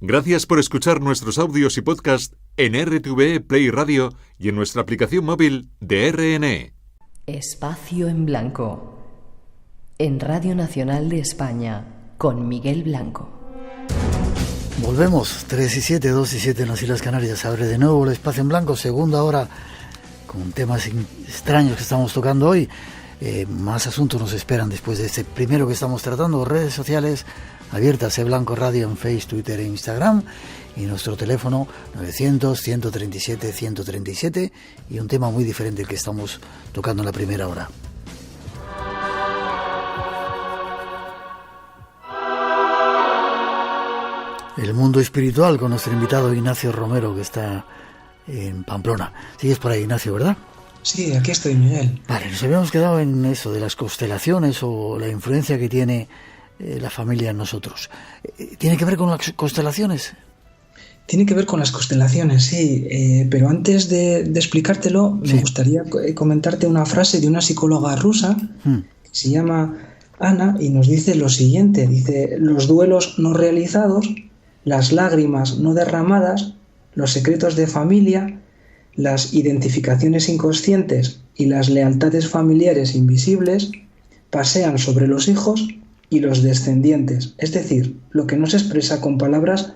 Gracias por escuchar nuestros audios y podcast en RTVE Play Radio y en nuestra aplicación móvil de RNE. Espacio en Blanco, en Radio Nacional de España, con Miguel Blanco. Volvemos, 3 y 7, 2 y 7 en las Islas Canarias. Abre de nuevo el Espacio en Blanco, segunda hora, con temas extraños que estamos tocando hoy. Más asuntos nos esperan después de este primero que estamos tratando. Redes sociales abiertas, Blanco Radio en Facebook, Twitter e Instagram, y nuestro teléfono 900-137-137, y un tema muy diferente que estamos tocando en la primera hora. El mundo espiritual con nuestro invitado Ignacio Romero, que está en Pamplona. Sigues por ahí, Ignacio, ¿verdad? Sí, aquí estoy, Miguel. Vale, nos habíamos quedado en eso de las constelaciones o la influencia que tiene la familia en nosotros. ¿Tiene que ver con las constelaciones? Tiene que ver con las constelaciones, sí. Pero antes de explicártelo, Sí. me gustaría comentarte una frase de una psicóloga rusa que se llama Ana y nos dice lo siguiente. Dice, los duelos no realizados, las lágrimas no derramadas, los secretos de familia, las identificaciones inconscientes y las lealtades familiares invisibles pasean sobre los hijos y los descendientes. Es decir, lo que no se expresa con palabras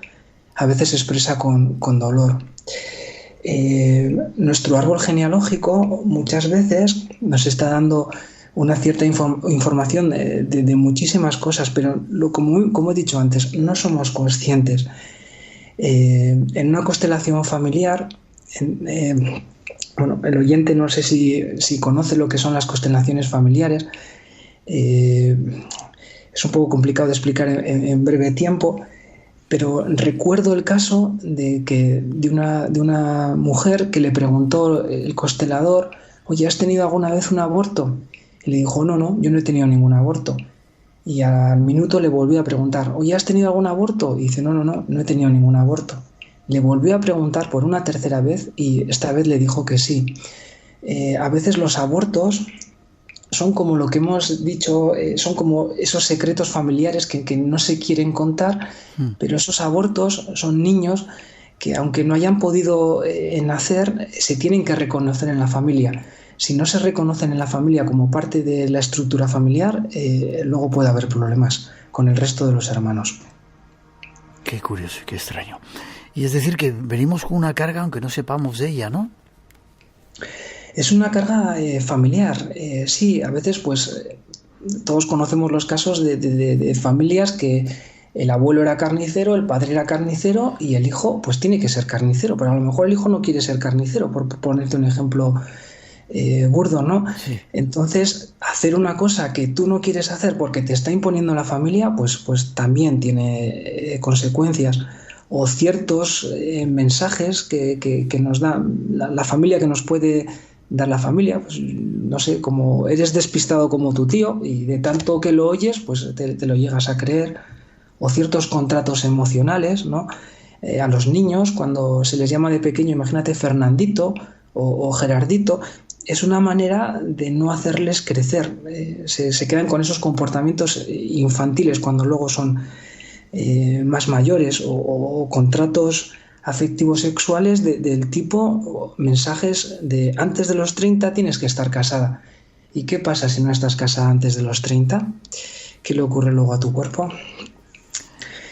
a veces se expresa con dolor. Nuestro árbol genealógico muchas veces nos está dando una cierta información de muchísimas cosas, pero como he dicho antes, no somos conscientes. En una constelación familiar, el oyente no sé si conoce lo que son las constelaciones familiares. Es un poco complicado de explicar en breve tiempo, pero recuerdo el caso de una mujer que le preguntó el constelador: oye, ¿has tenido alguna vez un aborto? Y le dijo, no, yo no he tenido ningún aborto. Y al minuto le volvió a preguntar, oye, ¿has tenido algún aborto? Y dice, no he tenido ningún aborto. Le volvió a preguntar por una tercera vez y esta vez le dijo que sí. A veces los abortos son como lo que hemos dicho, son como esos secretos familiares que no se quieren contar, pero esos abortos son niños que, aunque no hayan podido nacer, se tienen que reconocer en la familia. Si no se reconocen en la familia como parte de la estructura familiar, luego puede haber problemas con el resto de los hermanos. Qué curioso y qué extraño. Y es decir, que venimos con una carga aunque no sepamos de ella, ¿no? Es una carga familiar. Sí, a veces pues todos conocemos los casos de familias que el abuelo era carnicero, el padre era carnicero y el hijo pues tiene que ser carnicero, pero a lo mejor el hijo no quiere ser carnicero, por ponerte un ejemplo burdo, ¿no? Sí. Entonces, hacer una cosa que tú no quieres hacer porque te está imponiendo la familia, pues también tiene consecuencias. O ciertos mensajes que nos da la familia, que nos puede dar la familia, pues no sé, como eres despistado como tu tío y de tanto que lo oyes, pues te lo llegas a creer. O ciertos contratos emocionales, ¿no? A los niños, cuando se les llama de pequeño, imagínate Fernandito o Gerardito, es una manera de no hacerles crecer. Se quedan con esos comportamientos infantiles cuando luego son más mayores, o contratos afectivos sexuales del tipo mensajes de antes de los 30 tienes que estar casada. ¿Y qué pasa si no estás casada antes de los 30? ¿Qué le ocurre luego a tu cuerpo?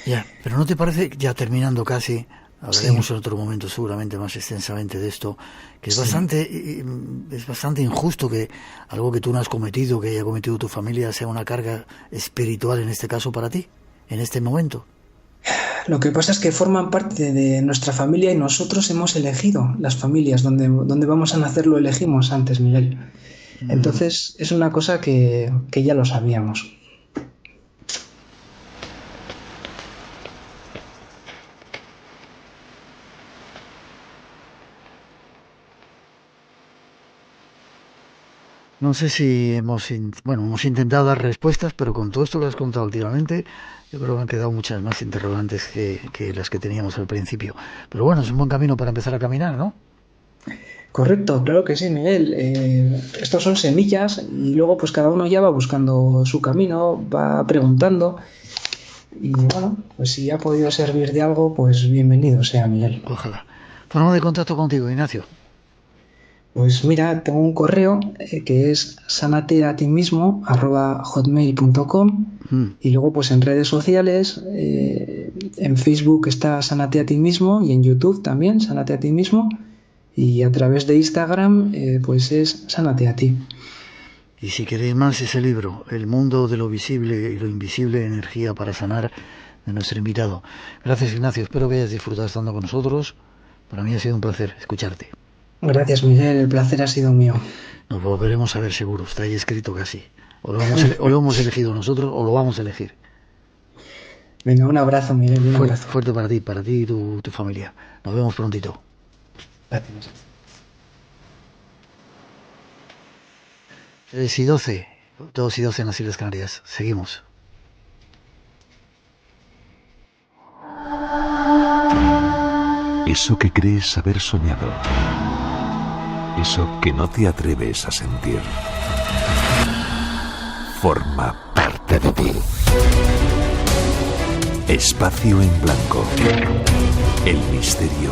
Ya, pero ¿no te parece, ya terminando casi, hablaremos Sí. en otro momento seguramente más extensamente de esto, que es Sí. bastante injusto que algo que tú no has cometido, que haya cometido tu familia, sea una carga espiritual en este caso para ti, en este momento? Lo que pasa es que forman parte de nuestra familia y nosotros hemos elegido las familias. Donde vamos a nacer lo elegimos antes, Miguel. Entonces es una cosa que ya lo sabíamos. No sé si hemos intentado dar respuestas, pero con todo esto que has contado últimamente, yo creo que han quedado muchas más interrogantes que las que teníamos al principio. Pero bueno, es un buen camino para empezar a caminar, ¿no? Correcto, claro que sí, Miguel. Estos son semillas y luego pues cada uno ya va buscando su camino, va preguntando. Y bueno, pues si ha podido servir de algo, pues bienvenido sea, Miguel. Ojalá. Forma de contacto contigo, Ignacio. Pues mira, tengo un correo que es sanateatimismo@hotmail.com y luego pues en redes sociales, en Facebook está Sánate a ti mismo y en YouTube también, Sánate a ti mismo, y a través de Instagram pues es Sánate a ti. Y si queréis más ese libro, El mundo de lo visible y lo invisible, energía para sanar, de nuestro invitado. Gracias, Ignacio, espero que hayas disfrutado estando con nosotros. Para mí ha sido un placer escucharte. Gracias, Miguel, el placer ha sido mío. Nos volveremos a ver seguro, está ahí escrito casi. O lo hemos elegido nosotros o lo vamos a elegir. Venga, un abrazo, Miguel, un abrazo. Fuerte para ti y tu familia. Nos vemos prontito. Gracias. 2:12 en las Islas Canarias. Seguimos. Eso que crees haber soñado. Eso que no te atreves a sentir. Forma parte de ti. Espacio en blanco. El misterio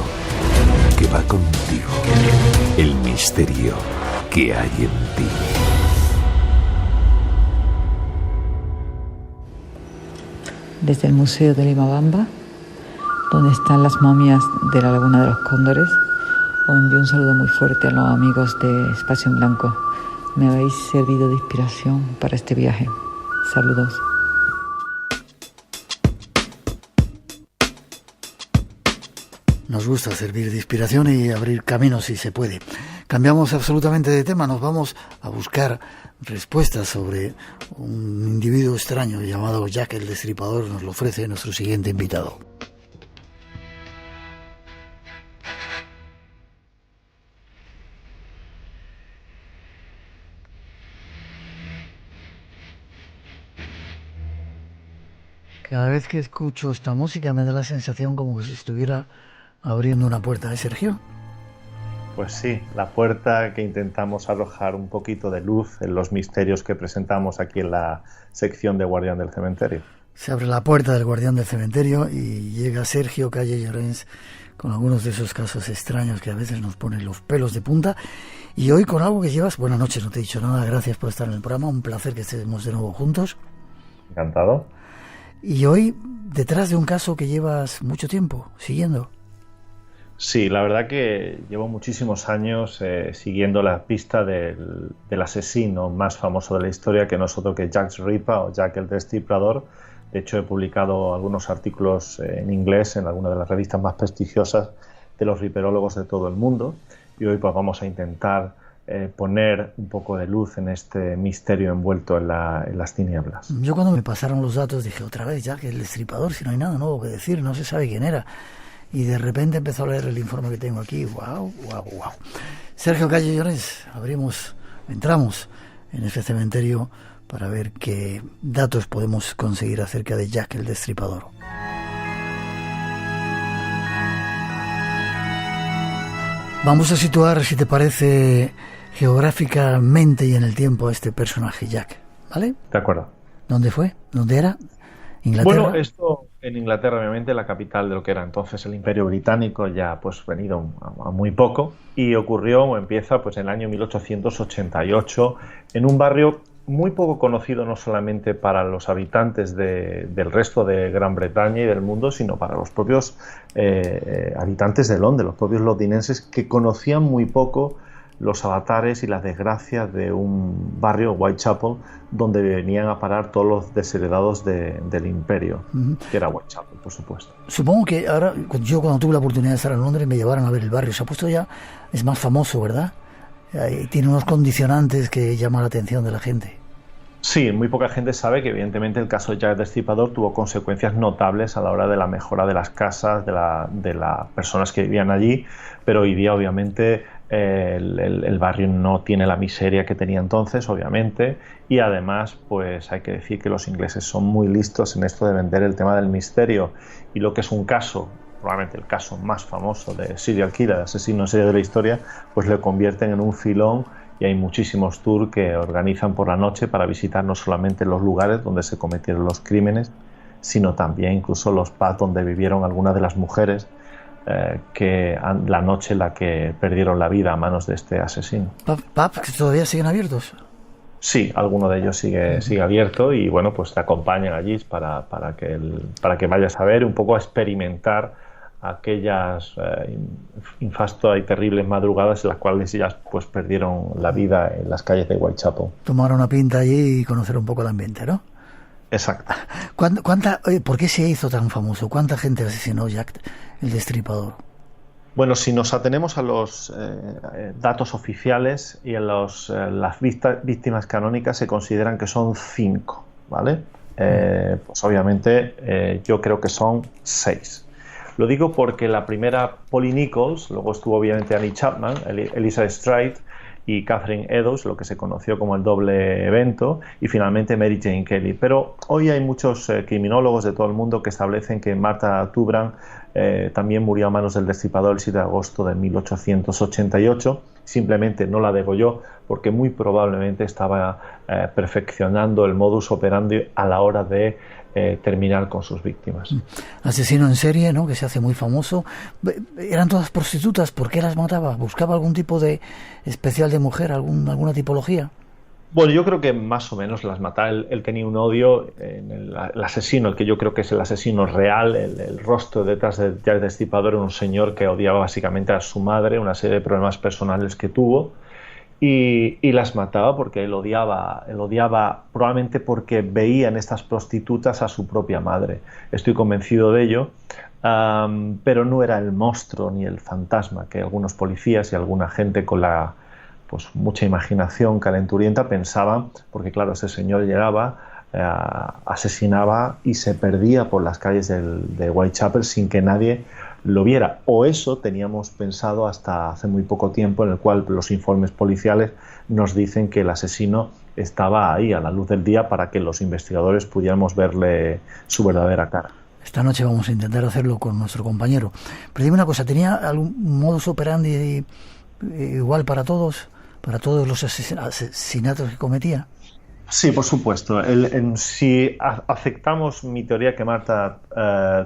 que va contigo. El misterio que hay en ti. Desde el Museo de Limabamba, donde están las momias de la Laguna de los Cóndores, os envío un saludo muy fuerte a los amigos de Espacio en Blanco. Me habéis servido de inspiración para este viaje. Saludos. Nos gusta servir de inspiración y abrir caminos si se puede. Cambiamos absolutamente de tema, nos vamos a buscar respuestas sobre un individuo extraño llamado Jack el Destripador. Nos lo ofrece nuestro siguiente invitado. Cada vez que escucho esta música me da la sensación como si estuviera abriendo una puerta, ¿eh, Sergio? Pues sí, la puerta que intentamos arrojar un poquito de luz en los misterios que presentamos aquí en la sección de Guardián del Cementerio. Se abre la puerta del Guardián del Cementerio y llega Sergio Calle Llorens con algunos de esos casos extraños que a veces nos ponen los pelos de punta. Y hoy con algo que llevas... Buenas noches, no te he dicho nada, gracias por estar en el programa, un placer que estemos de nuevo juntos. Encantado. Y hoy detrás de un caso que llevas mucho tiempo siguiendo. Sí, la verdad que llevo muchísimos años siguiendo la pista del asesino más famoso de la historia, que no es otro que Jack the Ripper o Jack el Destripador. De hecho, he publicado algunos artículos en inglés en algunas de las revistas más prestigiosas de los riperólogos de todo el mundo. Y hoy pues vamos a intentar poner un poco de luz en este misterio envuelto en las tinieblas. Yo cuando me pasaron los datos dije, otra vez Jack el Destripador, si no hay nada nuevo que decir, no se sabe quién era. Y de repente empezó a leer el informe que tengo aquí. ¡Wow! Sergio Calle Llorens, entramos en ese cementerio para ver qué datos podemos conseguir acerca de Jack el Destripador. Vamos a situar, si te parece, geográficamente y en el tiempo a este personaje, Jack, ¿vale? De acuerdo. ¿Dónde fue? ¿Dónde era? ¿Inglaterra? Bueno, esto en Inglaterra, obviamente, la capital de lo que era entonces el Imperio Británico, ya pues venido a muy poco, y ocurrió o empieza pues en el año 1888 en un barrio muy poco conocido no solamente para los habitantes del resto de Gran Bretaña y del mundo, sino para los propios habitantes de Londres, los propios londinenses, que conocían muy poco los avatares y las desgracias de un barrio, Whitechapel, donde venían a parar todos los desheredados del imperio, que era Whitechapel, por supuesto. Supongo que ahora, yo cuando tuve la oportunidad de estar en Londres, me llevaron a ver el barrio. Se ha puesto ya, es más famoso, ¿verdad? Tiene unos condicionantes que llaman la atención de la gente. Sí, muy poca gente sabe que evidentemente el caso de Jack el Destripador tuvo consecuencias notables a la hora de la mejora de las casas, de las personas que vivían allí, pero hoy día obviamente el barrio no tiene la miseria que tenía entonces, obviamente, y además pues hay que decir que los ingleses son muy listos en esto de vender el tema del misterio, y lo que es un caso, probablemente el caso más famoso de serial killer, de asesino en serie de la historia, pues lo convierten en un filón. Y hay muchísimos tours que organizan por la noche para visitar no solamente los lugares donde se cometieron los crímenes, sino también incluso los pubs donde vivieron algunas de las mujeres la noche en la que perdieron la vida a manos de este asesino. ¿Pubs que todavía siguen abiertos? Sí, alguno de ellos sigue abierto y bueno, pues te acompañan allí para que vayas a ver, un poco a experimentar aquellas infastas y terribles madrugadas en las cuales ellas pues perdieron la vida en las calles de Whitechapel. Tomar una pinta allí y conocer un poco el ambiente, ¿no? Exacto. ¿Por qué se hizo tan famoso? ¿Cuánta gente asesinó Jack el Destripador? Bueno, si nos atenemos a los datos oficiales y a las víctimas canónicas, se consideran que son 5, ¿vale? Pues obviamente yo creo que son 6. Lo digo porque la primera, Polly Nichols, luego estuvo obviamente Annie Chapman, Elisa Stride y Catherine Eddowes, lo que se conoció como el doble evento, y finalmente Mary Jane Kelly. Pero hoy hay muchos criminólogos de todo el mundo que establecen que Martha Tubran también murió a manos del Destripador el 7 de agosto de 1888. Simplemente no la degolló porque muy probablemente estaba perfeccionando el modus operandi a la hora de terminar con sus víctimas. Asesino en serie, ¿no? Que se hace muy famoso. ¿Eran todas prostitutas? ¿Por qué las mataba? ¿Buscaba algún tipo de especial de mujer, alguna tipología? Bueno, yo creo que más o menos las mataba. Él tenía un odio en el asesino, el que yo creo que es el asesino real, el rostro detrás de Jack el Destripador era un señor que odiaba básicamente a su madre, una serie de problemas personales que tuvo, y las mataba porque él odiaba probablemente porque veía en estas prostitutas a su propia madre. Estoy convencido de ello, pero no era el monstruo ni el fantasma que algunos policías y alguna gente con mucha imaginación calenturienta pensaban, porque claro, ese señor llegaba, asesinaba y se perdía por las calles de Whitechapel sin que nadie lo viera. O eso teníamos pensado hasta hace muy poco tiempo, en el cual los informes policiales nos dicen que el asesino estaba ahí a la luz del día para que los investigadores pudiéramos verle su verdadera cara. Esta noche vamos a intentar hacerlo con nuestro compañero. Pero dime una cosa, ¿tenía algún modus operandi igual para todos los asesinatos que cometía? Sí, por supuesto. Si aceptamos mi teoría que Martha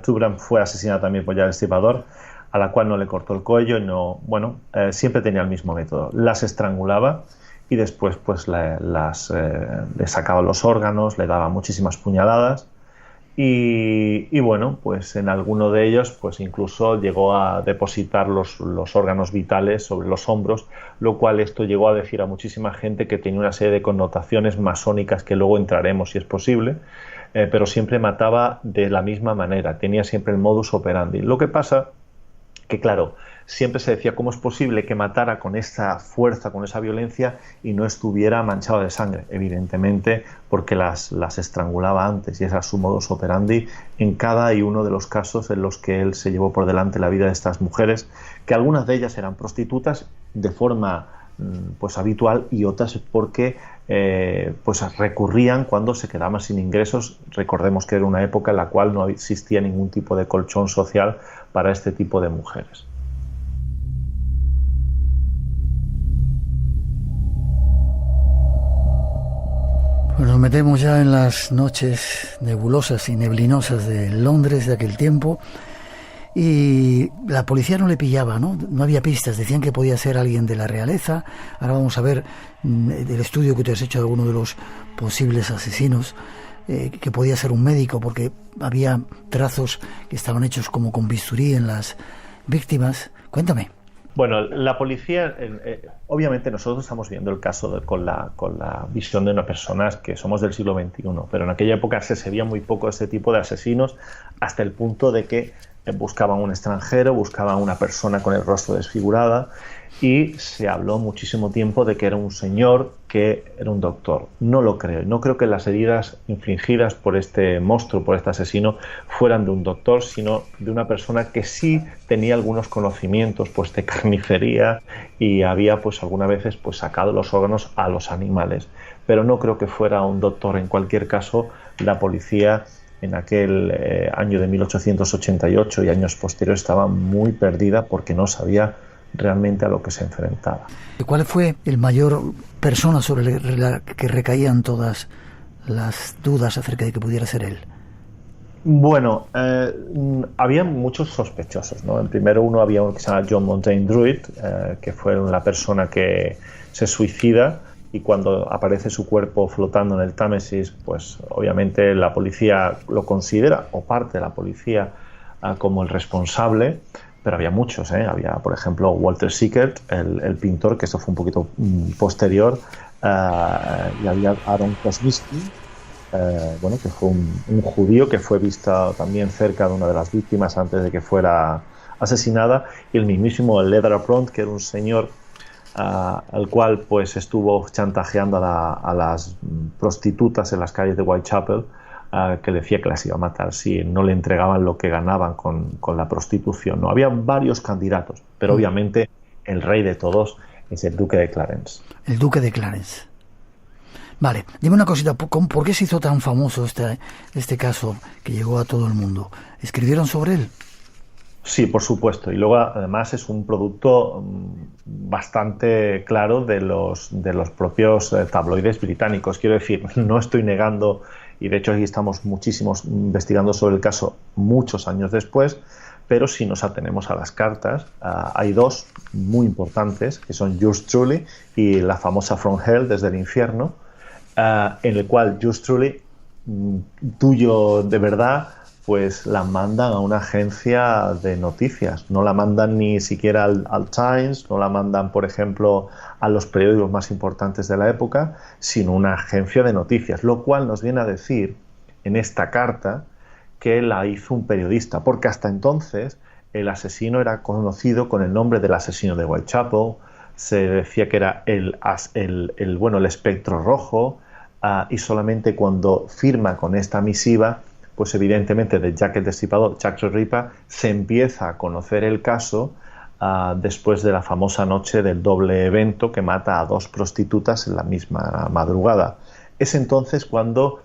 Tubran fue asesinada también por Jack el Destripador, a la cual no le cortó el cuello, siempre tenía el mismo método. Las estrangulaba y después pues le sacaba los órganos, le daba muchísimas puñaladas y bueno, pues en alguno de ellos pues incluso llegó a depositar los órganos vitales sobre los hombros, lo cual esto llegó a decir a muchísima gente que tenía una serie de connotaciones masónicas que luego entraremos si es posible, pero siempre mataba de la misma manera, tenía siempre el modus operandi. Lo que pasa que claro, siempre se decía cómo es posible que matara con esa fuerza, con esa violencia y no estuviera manchado de sangre. Evidentemente porque las estrangulaba antes y ese era su modus operandi en cada y uno de los casos en los que él se llevó por delante la vida de estas mujeres, que algunas de ellas eran prostitutas de forma pues habitual y otras porque pues recurrían cuando se quedaban sin ingresos. Recordemos que era una época en la cual no existía ningún tipo de colchón social para este tipo de mujeres. Pues nos metemos ya en las noches nebulosas y neblinosas de Londres de aquel tiempo y la policía no le pillaba, ¿no? No había pistas, decían que podía ser alguien de la realeza. Ahora vamos a ver el estudio que te has hecho de alguno de los posibles asesinos, que podía ser un médico porque había trazos que estaban hechos como con bisturí en las víctimas. Cuéntame. Bueno, la policía, obviamente nosotros estamos viendo el caso con la visión de una persona que somos del siglo XXI, pero en aquella época se sabía muy poco de este tipo de asesinos hasta el punto de que buscaban un extranjero, buscaban una persona con el rostro desfigurada y se habló muchísimo tiempo de que era un señor que era un doctor. No lo creo. No creo que las heridas infligidas por este monstruo, por este asesino, fueran de un doctor, sino de una persona que sí tenía algunos conocimientos pues de carnicería y había pues algunas veces pues sacado los órganos a los animales. Pero no creo que fuera un doctor. En cualquier caso, la policía en aquel año de 1888 y años posteriores estaba muy perdida porque no sabía realmente a lo que se enfrentaba. ¿Cuál fue el mayor persona sobre la que recaían todas las dudas acerca de que pudiera ser él? Bueno, había muchos sospechosos, ¿no? En primero uno había uno que se llama John Montaigne Druid, que fue la persona que se suicida, y cuando aparece su cuerpo flotando en el Támesis, pues obviamente la policía lo considera, o parte de la policía, como el responsable, pero había muchos, ¿eh? Había, por ejemplo, Walter Sickert, el pintor, que eso fue un poquito posterior, y había Aaron Kosminski, bueno, que fue un judío que fue visto también cerca de una de las víctimas antes de que fuera asesinada, y el mismísimo Leder Pront, que era un señor al cual pues estuvo chantajeando a las prostitutas en las calles de Whitechapel, que decía que las iba a matar si no le entregaban lo que ganaban con la prostitución, ¿no? Había varios candidatos, pero obviamente el rey de todos es el duque de Clarence. El duque de Clarence. Vale, dime una cosita, ¿por qué se hizo tan famoso este caso que llegó a todo el mundo? ¿Escribieron sobre él? Sí, por supuesto, y luego además es un producto bastante claro de los propios tabloides británicos. Quiero decir, no estoy negando, y de hecho aquí estamos muchísimos investigando sobre el caso muchos años después, pero si nos atenemos a las cartas, hay dos muy importantes, que son Yours Truly y la famosa From Hell, desde el infierno, en el cual Yours Truly, tuyo de verdad, pues la mandan a una agencia de noticias. No la mandan ni siquiera al Times, no la mandan, por ejemplo, a los periódicos más importantes de la época, sino una agencia de noticias, lo cual nos viene a decir en esta carta que la hizo un periodista, porque hasta entonces el asesino era conocido con el nombre del asesino de Whitechapel, se decía que era el espectro rojo, y solamente cuando firma con esta misiva, pues evidentemente de Jack el Destripador, Jack the Ripper, se empieza a conocer el caso después de la famosa noche del doble evento que mata a 2 prostitutas en la misma madrugada. Es entonces cuando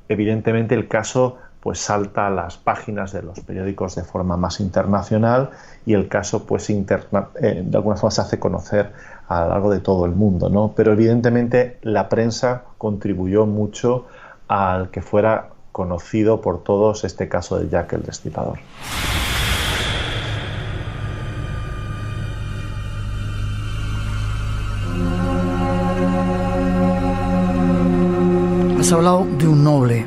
evidentemente el caso pues salta a las páginas de los periódicos de forma más internacional, y el caso pues de alguna forma se hace conocer a lo largo de todo el mundo, ¿no? Pero evidentemente la prensa contribuyó mucho al que fuera conocido por todos este caso de Jack el Destripador. Has hablado de un noble.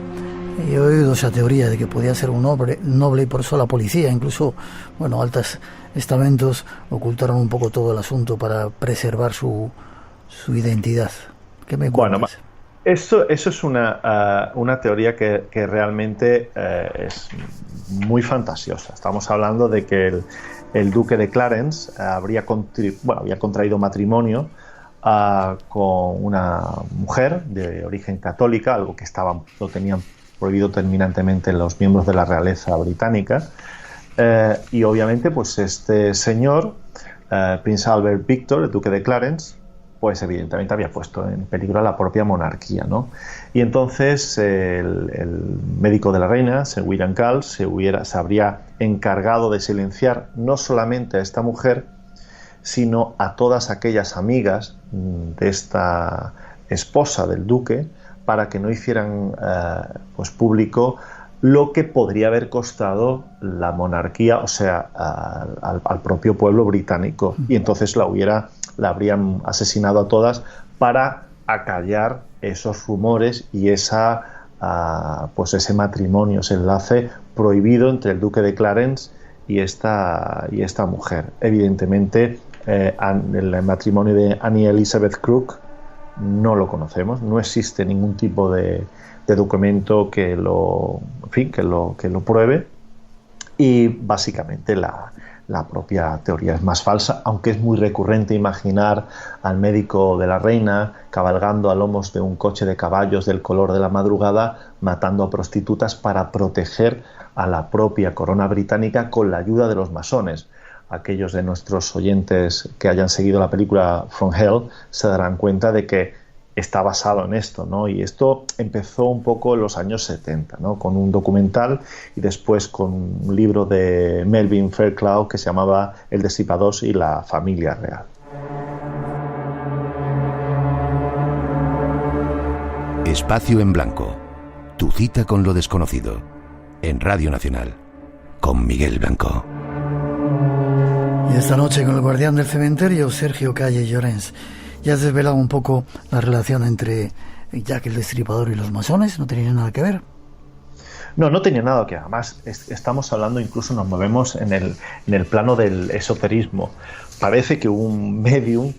He oído esa teoría de que podía ser un noble y por eso la policía, incluso, bueno, altos estamentos ocultaron un poco todo el asunto para preservar su identidad. ¿Qué me cuentas? Bueno, eso es una teoría que realmente es muy fantasiosa. Estamos hablando de que el duque de Clarence había contraído matrimonio con una mujer de origen católica, algo que lo tenían prohibido terminantemente los miembros de la realeza británica, y obviamente pues este señor, Prince Albert Victor, el duque de Clarence, pues evidentemente había puesto en peligro a la propia monarquía, ¿no? Y entonces el médico de la reina, Sir William Call, se habría encargado de silenciar no solamente a esta mujer, sino a todas aquellas amigas de esta esposa del duque, para que no hicieran pues público lo que podría haber costado la monarquía, o sea, al propio pueblo británico. Y entonces la habrían asesinado a todas para acallar esos rumores y pues ese matrimonio, ese enlace prohibido entre el duque de Clarence y esta mujer. Evidentemente, el matrimonio de Annie Elizabeth Crook no lo conocemos, no existe ningún tipo de documento que lo pruebe, y básicamente la propia teoría es más falsa, aunque es muy recurrente imaginar al médico de la reina cabalgando a lomos de un coche de caballos del color de la madrugada, matando a prostitutas para proteger a la propia corona británica con la ayuda de los masones. Aquellos de nuestros oyentes que hayan seguido la película From Hell se darán cuenta de que está basado en esto, ¿no? Y esto empezó un poco en los años 70, ¿no? Con un documental y después con un libro de Melvin Fairclough que se llamaba El Destripador y la familia real. Espacio en Blanco. Tu cita con lo desconocido. en Radio Nacional, con Miguel Blanco. Y esta noche con el guardián del cementerio, Sergio Calle Llorens. Ya has desvelado un poco la relación entre Jack el Destripador y los masones, ¿no tenía nada que ver? No tenía nada que ver. Además, estamos hablando, incluso nos movemos en el plano del esoterismo. Parece que hubo un medium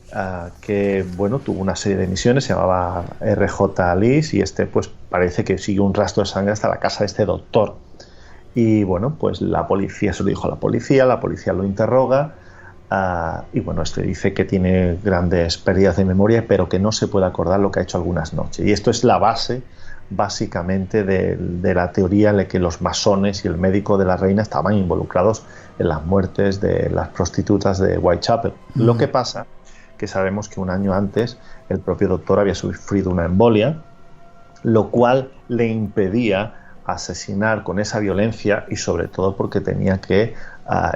que, bueno, tuvo una serie de misiones, se llamaba R.J. Lis, y pues parece que siguió un rastro de sangre hasta la casa de este doctor. Y bueno, pues la policía se lo dijo a la policía lo interroga, y bueno, dice que tiene grandes pérdidas de memoria, pero que no se puede acordar lo que ha hecho algunas noches. Y esto es la base, básicamente, de la teoría en la que los masones y el médico de la reina estaban involucrados en las muertes de las prostitutas de Whitechapel. Lo que pasa que sabemos que un año antes el propio doctor había sufrido una embolia, lo cual le impedía asesinar con esa violencia, y sobre todo porque tenía que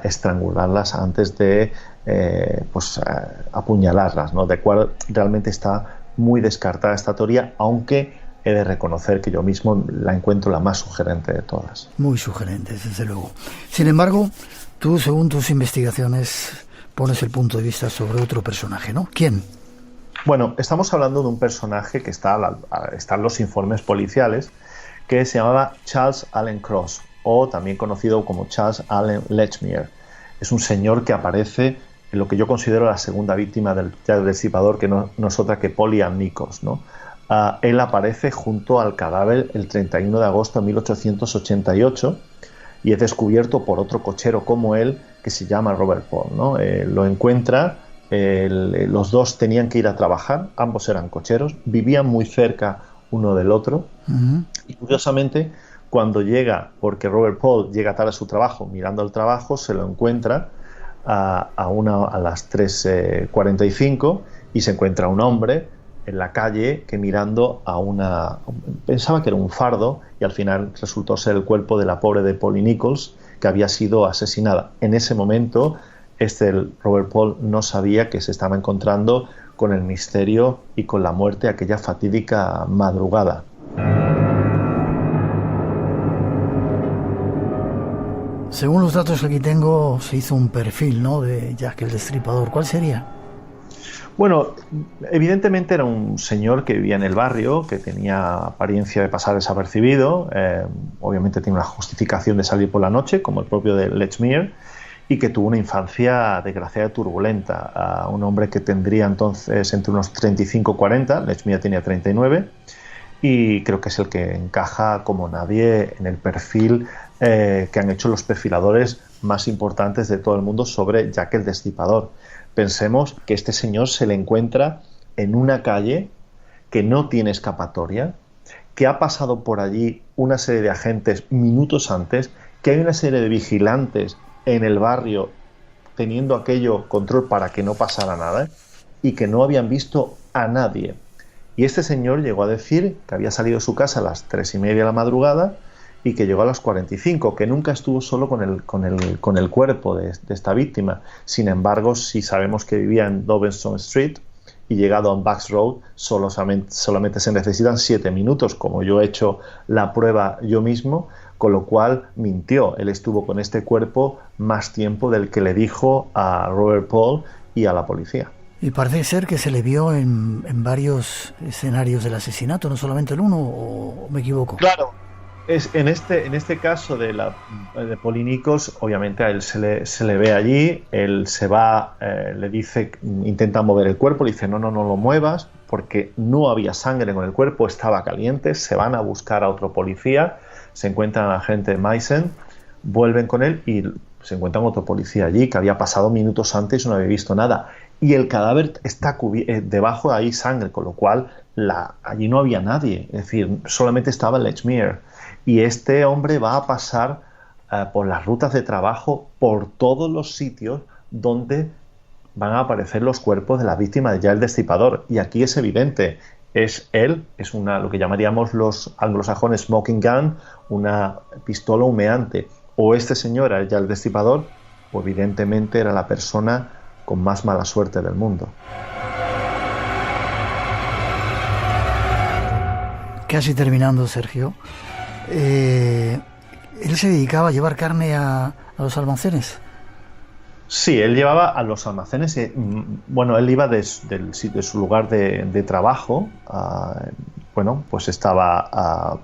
estrangularlas antes de apuñalarlas, ¿no? De cual realmente está muy descartada esta teoría, aunque he de reconocer que yo mismo la encuentro la más sugerente de todas. Muy sugerente, desde luego. Sin embargo, tú, según tus investigaciones, pones el punto de vista sobre otro personaje, ¿no? ¿Quién? Bueno, estamos hablando de un personaje que está en los informes policiales, que se llamaba Charles Allen Cross, o también conocido como Charles Allen Lechmere. Es un señor que aparece en lo que yo considero la segunda víctima del Destripador, que no es otra que Polly Ann Nichols, ¿no? Él aparece junto al cadáver el 31 de agosto de 1888 y es descubierto por otro cochero como él, que se llama Robert Paul, ¿no? Lo encuentra, los dos tenían que ir a trabajar, ambos eran cocheros, vivían muy cerca uno del otro, y curiosamente, cuando llega, porque Robert Paul llega tarde a su trabajo, mirando el trabajo, se lo encuentra a las 3:45 y se encuentra un hombre en la calle que mirando pensaba que era un fardo, y al final resultó ser el cuerpo de la pobre de Polly Nichols, que había sido asesinada. En ese momento Robert Paul no sabía que se estaba encontrando con el misterio y con la muerte aquella fatídica madrugada. Según los datos que aquí tengo, se hizo un perfil, ¿no?, de Jack el Destripador. ¿Cuál sería? Bueno, evidentemente era un señor que vivía en el barrio, que tenía apariencia de pasar desapercibido, obviamente tiene una justificación de salir por la noche, como el propio de Lechmere, y que tuvo una infancia desgraciada y turbulenta. Un hombre que tendría entonces entre unos 35 y 40, Lechmere tenía 39, y creo que es el que encaja como nadie en el perfil que han hecho los perfiladores más importantes de todo el mundo sobre Jack el Destripador. Pensemos que este señor se le encuentra en una calle que no tiene escapatoria, que ha pasado por allí una serie de agentes minutos antes, que hay una serie de vigilantes en el barrio teniendo aquello control para que no pasara nada, y que no habían visto a nadie. Y este señor llegó a decir que había salido de su casa a las 3:30 de la madrugada y que llegó a las 45, que nunca estuvo solo con el cuerpo de esta víctima. Sin embargo, sí sabemos que vivía en Doveston Street, y llegado a Bucks Road solamente se necesitan 7 minutos, como yo he hecho la prueba yo mismo, con lo cual mintió. Él estuvo con este cuerpo más tiempo del que le dijo a Robert Paul y a la policía. Y parece ser que se le vio en varios escenarios del asesinato, no solamente en uno, ¿o me equivoco? Claro. En este caso de Polly Nichols, obviamente a él se le ve allí, él se va, le dice, intenta mover el cuerpo, le dice no lo muevas, porque no había sangre con el cuerpo, estaba caliente. Se van a buscar a otro policía, se encuentran al agente Mason, vuelven con él y se encuentran otro policía allí que había pasado minutos antes y no había visto nada, y el cadáver está debajo, hay sangre, con lo cual allí no había nadie, es decir, solamente estaba Lechmere. Y este hombre va a pasar por las rutas de trabajo, por todos los sitios donde van a aparecer los cuerpos de la víctima de Jack el Destripador. Y aquí es evidente, es él, es lo que llamaríamos los anglosajones smoking gun, una pistola humeante. O este señor era Jack el Destripador, o evidentemente era la persona con más mala suerte del mundo. Casi terminando, Sergio. ¿Él se dedicaba a llevar carne a los almacenes? Sí, él llevaba a los almacenes, bueno, él iba de su lugar de trabajo, bueno, pues estaba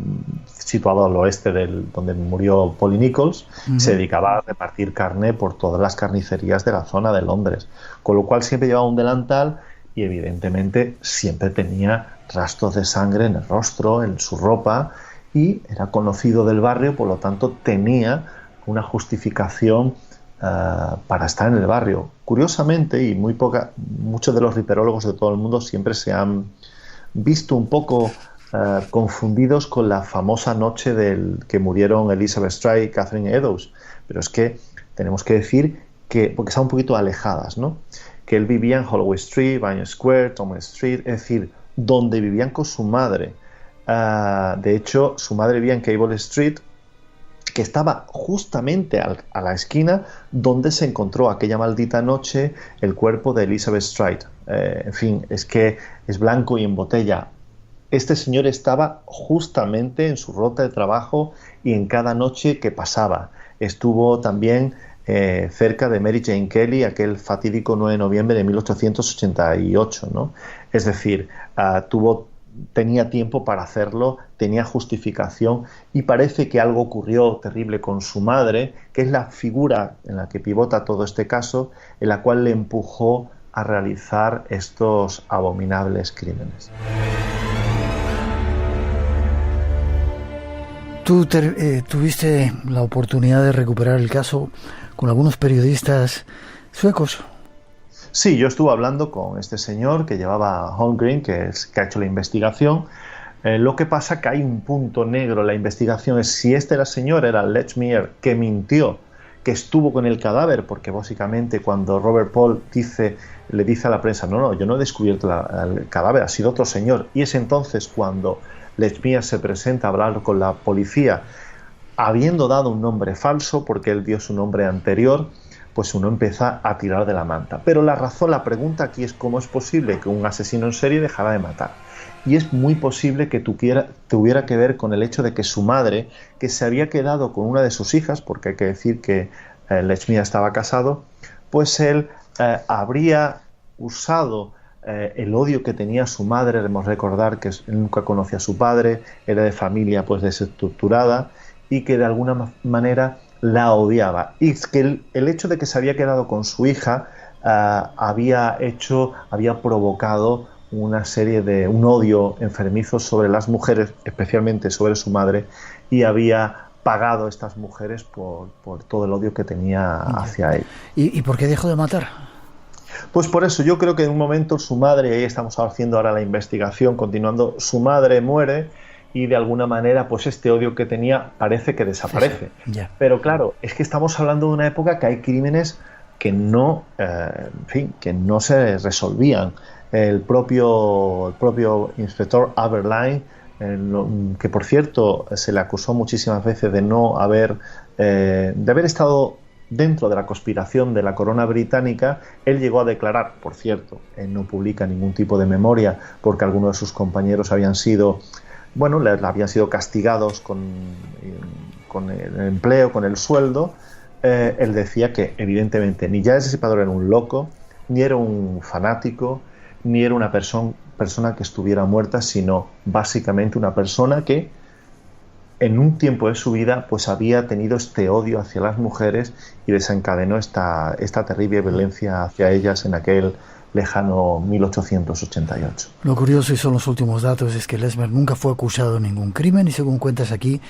situado al oeste donde murió Polly Nichols, se dedicaba a repartir carne por todas las carnicerías de la zona de Londres, con lo cual siempre llevaba un delantal y evidentemente siempre tenía rastros de sangre en el rostro, en su ropa, y era conocido del barrio, por lo tanto tenía una justificación para estar en el barrio. Curiosamente, y muchos de los riperólogos de todo el mundo siempre se han visto un poco confundidos con la famosa noche que murieron Elizabeth Stride y Catherine Eddowes, pero es que tenemos que decir que, porque están un poquito alejadas, ¿no?, que él vivía en Holloway Street, Vineland Square, Thomas Street, es decir, donde vivían con su madre. De hecho, su madre vivía en Cable Street, que estaba justamente a la esquina donde se encontró aquella maldita noche el cuerpo de Elizabeth Stride. En fin, es que es blanco y en botella. Este señor estaba justamente en su ruta de trabajo y en cada noche que pasaba. Estuvo también cerca de Mary Jane Kelly aquel fatídico 9 de noviembre de 1888, ¿no? Es decir, tenía tiempo para hacerlo, tenía justificación, y parece que algo ocurrió terrible con su madre, que es la figura en la que pivota todo este caso, en la cual le empujó a realizar estos abominables crímenes. Tú tuviste la oportunidad de recuperar el caso con algunos periodistas suecos. Sí, yo estuve hablando con este señor que llevaba Holmgren, que ha hecho la investigación. Lo que pasa que hay un punto negro en la investigación, es si este señor era Lechmere, que mintió, que estuvo con el cadáver, porque básicamente cuando Robert Paul le dice a la prensa, no, yo no he descubierto el cadáver, ha sido otro señor, y es entonces cuando Lechmere se presenta a hablar con la policía, habiendo dado un nombre falso, porque él dio su nombre anterior, pues uno empieza a tirar de la manta. Pero la pregunta aquí es cómo es posible que un asesino en serie dejara de matar. Y es muy posible que tuviera que ver con el hecho de que su madre, que se había quedado con una de sus hijas, porque hay que decir que Lechmere estaba casado, pues él habría usado el odio que tenía su madre. Debemos recordar que él nunca conocía a su padre, era de familia pues desestructurada, y que de alguna manera la odiaba, y es que el hecho de que se había quedado con su hija había provocado una serie de un odio enfermizo sobre las mujeres, especialmente sobre su madre, y había pagado a estas mujeres por todo el odio que tenía hacia él. ¿Y por qué dejó de matar? Pues por eso, yo creo que en un momento su madre, y ahí estamos haciendo ahora la investigación, continuando, su madre muere, y de alguna manera pues este odio que tenía parece que desaparece. Sí. Pero claro, es que estamos hablando de una época que hay crímenes que no se resolvían. El propio inspector Aberline, que por cierto se le acusó muchísimas veces de haber estado dentro de la conspiración de la corona británica, él llegó a declarar, por cierto, él no publica ningún tipo de memoria porque algunos de sus compañeros habían sido castigados con el empleo, con el sueldo. Él decía que evidentemente ni Giles Destripador era un loco, ni era un fanático, ni era una persona que estuviera muerta, sino básicamente una persona que en un tiempo de su vida pues había tenido este odio hacia las mujeres y desencadenó esta terrible violencia hacia ellas en aquel lejano 1888. Lo curioso, y son los últimos datos, es que Lechmere nunca fue acusado de ningún crimen y, según cuentas aquí,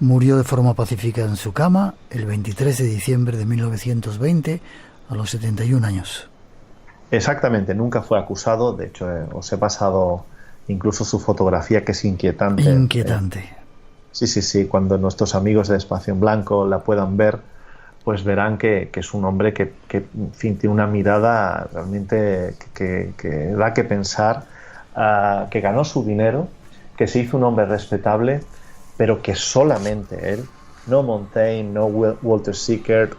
murió de forma pacífica en su cama el 23 de diciembre de 1920 a los 71 años. Exactamente, nunca fue acusado. De hecho, os he pasado incluso su fotografía, que es inquietante. Inquietante. Sí, cuando nuestros amigos de Espacio en Blanco la puedan ver, pues verán que es un hombre que en fin, tiene una mirada realmente que da que pensar, que ganó su dinero, que se hizo un hombre respetable, pero que solamente él, no Montaigne, no Walter Sickert,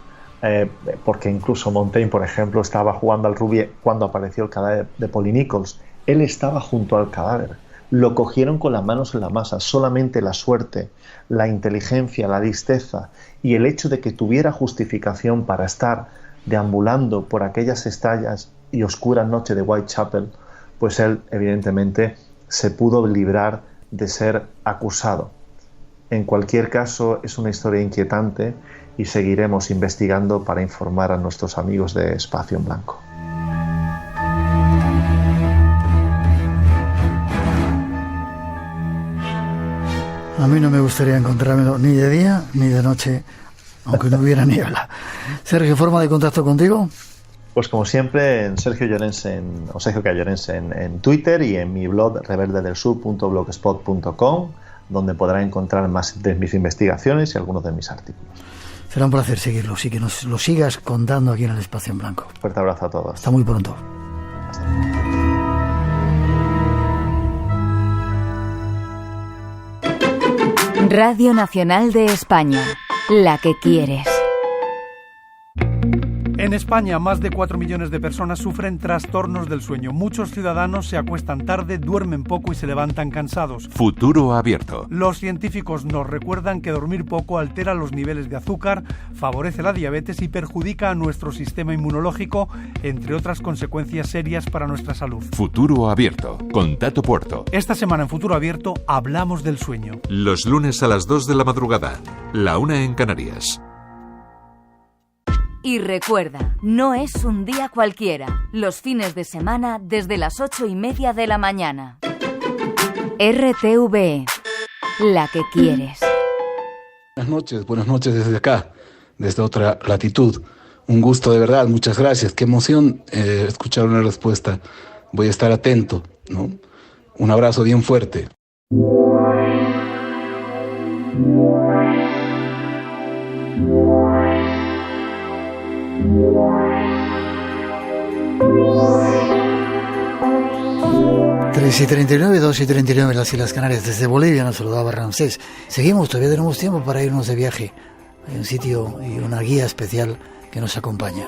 porque incluso Montaigne, por ejemplo, estaba jugando al rugby cuando apareció el cadáver de Polly Nichols. Él estaba junto al cadáver, lo cogieron con las manos en la masa. Solamente la suerte, la inteligencia, la listeza y el hecho de que tuviera justificación para estar deambulando por aquellas estrellas y oscuras noches de Whitechapel, pues él evidentemente se pudo librar de ser acusado. En cualquier caso, es una historia inquietante y seguiremos investigando para informar a nuestros amigos de Espacio en Blanco. A mí no me gustaría encontrármelo ni de día ni de noche, aunque no hubiera niebla. Sergio, ¿forma de contacto contigo? Pues como siempre, en Sergio K. Llorense en Twitter y en mi blog reverdedelsur.blogspot.com, donde podrá encontrar más de mis investigaciones y algunos de mis artículos. Será un placer seguirlo y que nos lo sigas contando aquí en el Espacio en Blanco. Fuerte abrazo a todos. Hasta muy pronto. Radio Nacional de España, la que quieres. En España, más de 4 millones de personas sufren trastornos del sueño. Muchos ciudadanos se acuestan tarde, duermen poco y se levantan cansados. Futuro abierto. Los científicos nos recuerdan que dormir poco altera los niveles de azúcar, favorece la diabetes y perjudica a nuestro sistema inmunológico, entre otras consecuencias serias para nuestra salud. Futuro abierto, con Tato Puerto. Esta semana en Futuro Abierto hablamos del sueño. Los lunes a las 2 de la madrugada, la 1 en Canarias. Y recuerda, no es un día cualquiera. Los fines de semana desde las 8:30 de la mañana. RTV, la que quieres. Buenas noches desde acá, desde otra latitud. Un gusto de verdad, muchas gracias. Qué emoción escuchar una respuesta. Voy a estar atento, ¿no? Un abrazo bien fuerte. Tres y 39, 2 y 39 en las Islas Canarias. Desde Bolivia nos saludaba Ramsés. Seguimos, todavía tenemos tiempo para irnos de viaje. Hay un sitio y una guía especial que nos acompaña.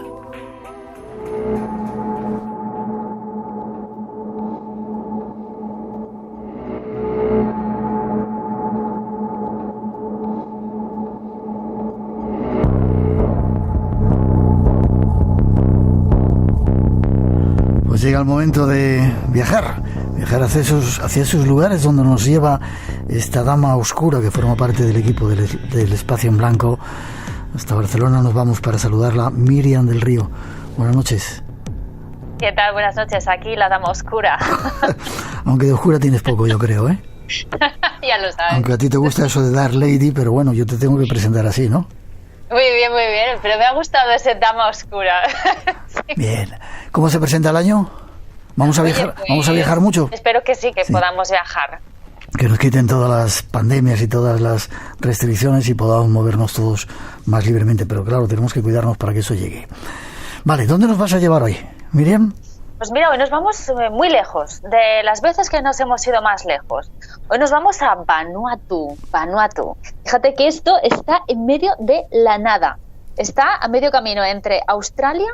Pues llega el momento de viajar hacia esos lugares donde nos lleva esta dama oscura que forma parte del equipo del Espacio en Blanco. Hasta Barcelona nos vamos para saludarla, Miriam del Río. Buenas noches. ¿Qué tal? Buenas noches, aquí la dama oscura. Aunque de oscura tienes poco, yo creo, ¿eh? Ya lo sabes. Aunque a ti te gusta eso de Dark Lady, pero bueno, yo te tengo que presentar así, ¿no? Muy bien, pero me ha gustado ese dama oscura. Sí. Bien. ¿Cómo se presenta el año? ¿Vamos a viajar? Pues, ¿Vamos a viajar mucho? Espero que sí, que podamos viajar. Que nos quiten todas las pandemias y todas las restricciones y podamos movernos todos más libremente. Pero claro, tenemos que cuidarnos para que eso llegue. Vale, ¿dónde nos vas a llevar hoy, Miriam? Pues mira, hoy nos vamos muy lejos, de las veces que nos hemos ido más lejos. Hoy nos vamos a Vanuatu. Fíjate que esto está en medio de la nada. Está a medio camino entre Australia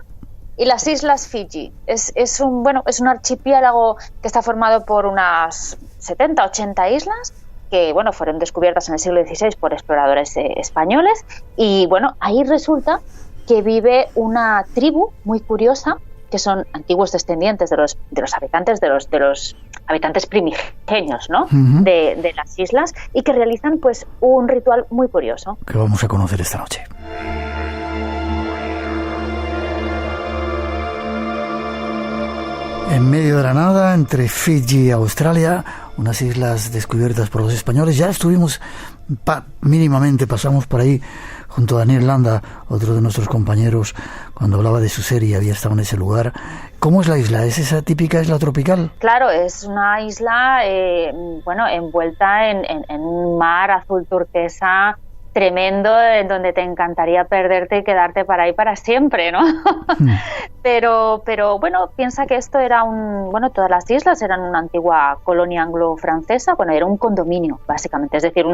y las Islas Fiji. Es un archipiélago que está formado por unas 70, 80 islas que fueron descubiertas en el siglo XVI por exploradores españoles. Y ahí resulta que vive una tribu muy curiosa, que son antiguos descendientes de los habitantes de los habitantes primigenios, ¿no? Uh-huh. de las islas, y que realizan pues un ritual muy curioso. Que vamos a conocer esta noche. En medio de la nada, entre Fiji y Australia, unas islas descubiertas por los españoles. Ya estuvimos, mínimamente pasamos por ahí junto a Daniel Landa, otro de nuestros compañeros, cuando hablaba de su serie, había estado en ese lugar. ¿Cómo es la isla? ¿Es esa típica isla tropical? Claro, es una isla envuelta en un mar azul turquesa tremendo, en donde te encantaría perderte y quedarte para ahí para siempre, ¿no? Pero piensa que esto era todas las islas eran una antigua colonia anglo-francesa, era un condominio, básicamente, es decir,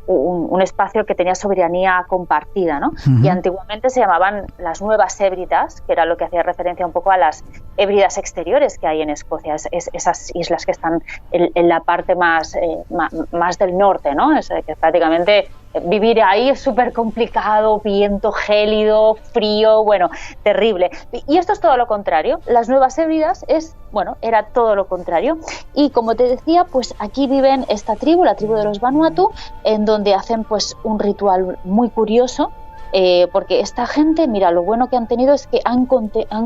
un espacio que tenía soberanía compartida, ¿no? Y antiguamente se llamaban las Nuevas Hébridas, que era lo que hacía referencia un poco a las Hébridas exteriores que hay en Escocia, esas islas que están en la parte más del norte, ¿no? Que prácticamente vivir ahí es súper complicado, viento gélido, frío, bueno, terrible. Y esto es todo lo contrario. Las Nuevas Hébridas era todo lo contrario. Y como te decía, pues aquí viven esta tribu, la tribu de los Vanuatu, en donde hacen pues un ritual muy curioso, porque esta gente, mira, lo bueno que han tenido es que han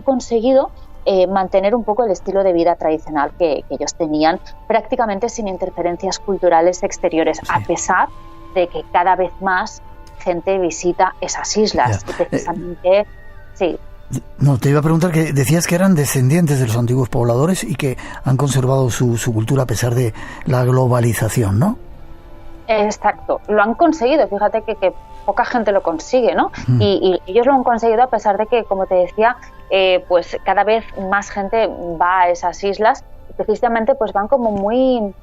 conseguido mantener un poco el estilo de vida tradicional que ellos tenían, prácticamente sin interferencias culturales exteriores, a pesar de que cada vez más gente visita esas islas. Y precisamente, sí. No, te iba a preguntar, que decías que eran descendientes de los antiguos pobladores y que han conservado su cultura a pesar de la globalización, ¿no? Exacto, lo han conseguido. Fíjate que poca gente lo consigue, ¿no? Y ellos lo han conseguido a pesar de que, como te decía, pues cada vez más gente va a esas islas y precisamente pues van como muy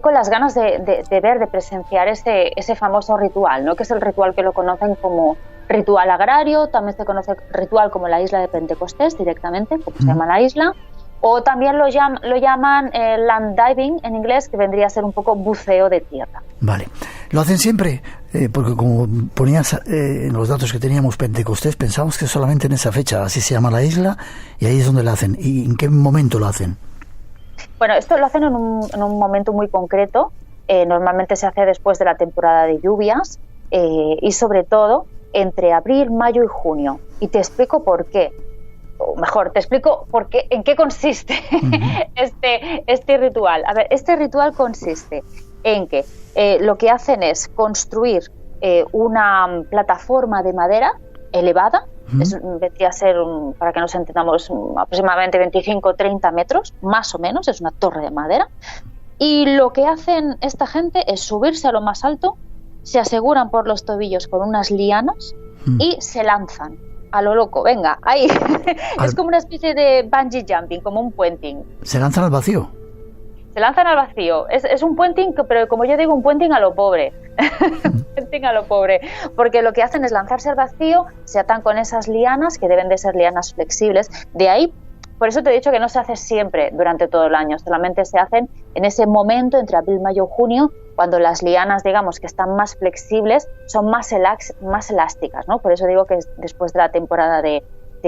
con las ganas de ver, de presenciar ese famoso ritual, ¿no? Que es el ritual que lo conocen como ritual agrario, también se conoce ritual como la isla de Pentecostés directamente, como se llama la isla, o también lo llaman land diving en inglés, que vendría a ser un poco buceo de tierra. Vale. ¿Lo hacen siempre? Porque como ponías en los datos que teníamos Pentecostés, pensamos que solamente en esa fecha, así se llama la isla, y ahí es donde lo hacen. ¿Y en qué momento lo hacen? Bueno, esto lo hacen en un momento muy concreto. Normalmente se hace después de la temporada de lluvias y sobre todo entre abril, mayo y junio. Y te explico por qué. O mejor, te explico en qué consiste este ritual. A ver, este ritual consiste en que lo que hacen es construir una plataforma de madera elevada. Vendría a ser, para que nos entendamos, aproximadamente 25 o 30 metros, más o menos, es una torre de madera. Y lo que hacen esta gente es subirse a lo más alto, se aseguran por los tobillos con unas lianas y se lanzan a lo loco, venga, ahí. Es como una especie de bungee jumping, como un puenting. ¿Se lanzan al vacío? Se lanzan al vacío. Es un puenting, pero como yo digo, un puenting a lo pobre. Puenting a lo pobre. Porque lo que hacen es lanzarse al vacío, se atan con esas lianas, que deben de ser lianas flexibles. De ahí, por eso te he dicho que no se hace siempre durante todo el año, solamente se hacen en ese momento entre abril, mayo y junio, cuando las lianas, digamos, que están más flexibles, son más elásticas, ¿no? Por eso digo que es después de la temporada de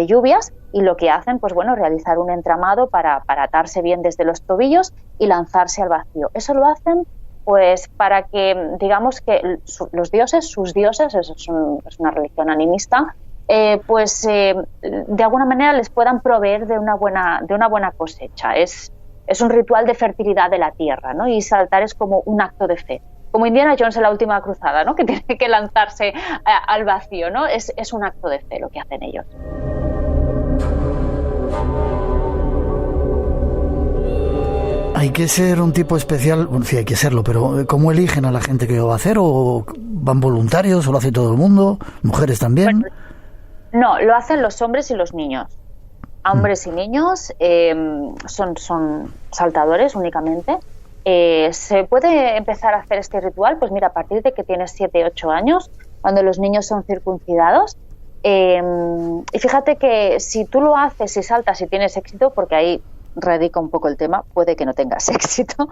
lluvias, y lo que hacen, pues bueno, realizar un entramado para atarse bien desde los tobillos y lanzarse al vacío. Eso lo hacen pues para que, digamos, que los dioses, sus dioses, eso es una religión animista, de alguna manera les puedan proveer de una buena cosecha. Es un ritual de fertilidad de la tierra, ¿no? Y saltar es como un acto de fe. Como Indiana Jones en la última cruzada, ¿no? Que tiene que lanzarse al vacío, ¿no? Es un acto de fe lo que hacen ellos. ¿Hay que ser un tipo especial? Bueno, sí, hay que serlo, pero ¿cómo eligen a la gente que lo va a hacer? ¿O van voluntarios o lo hace todo el mundo? ¿Mujeres también? Bueno, no, lo hacen los hombres y los niños. Hombres y niños son saltadores únicamente. ¿Se puede empezar a hacer este ritual? Pues mira, a partir de que tienes 7, 8 años, cuando los niños son circuncidados. Y fíjate que si tú lo haces y saltas y tienes éxito, porque ahí radica un poco el tema, puede que no tengas éxito,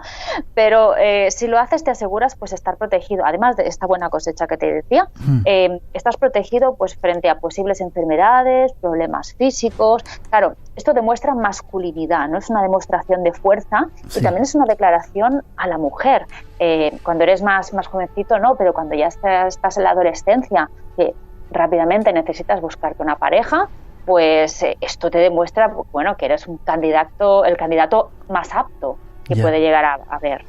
pero si lo haces te aseguras pues estar protegido, además de esta buena cosecha que te decía, estás protegido pues frente a posibles enfermedades, problemas físicos. Claro, esto demuestra masculinidad, no es una demostración de fuerza, sí. Y también es una declaración a la mujer. Cuando eres más jovencito no, pero cuando ya estás en la adolescencia, que rápidamente necesitas buscarte una pareja, pues esto te demuestra, bueno, que eres el candidato más apto que puede llegar a ver.